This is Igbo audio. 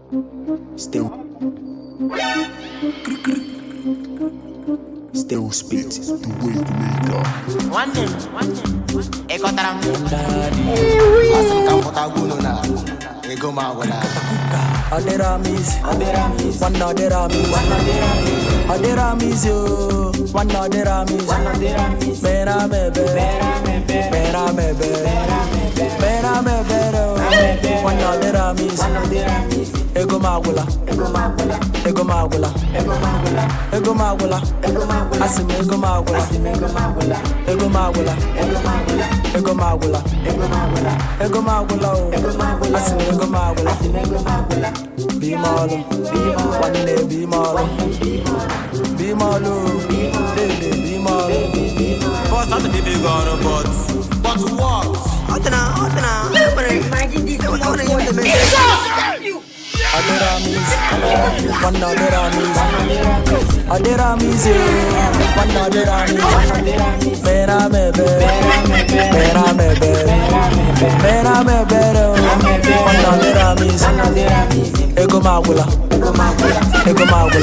Still spilt the way to make up. One day, eko tarang. Asal kamu tahu nona, ego mau na. Aderamis, one Aderamis, yo, one Aderamis, Mera mebe, one Aderamis, ego magula, asim ego magula, asim ego magula. Be malo, one day be malo, be malo. Boss, I'm the baby girl, but what? Imagine this. Aderamis, one Aderamis, one Aderamis, Mera mebe, one Aderamis, ego magula, asim ego magula.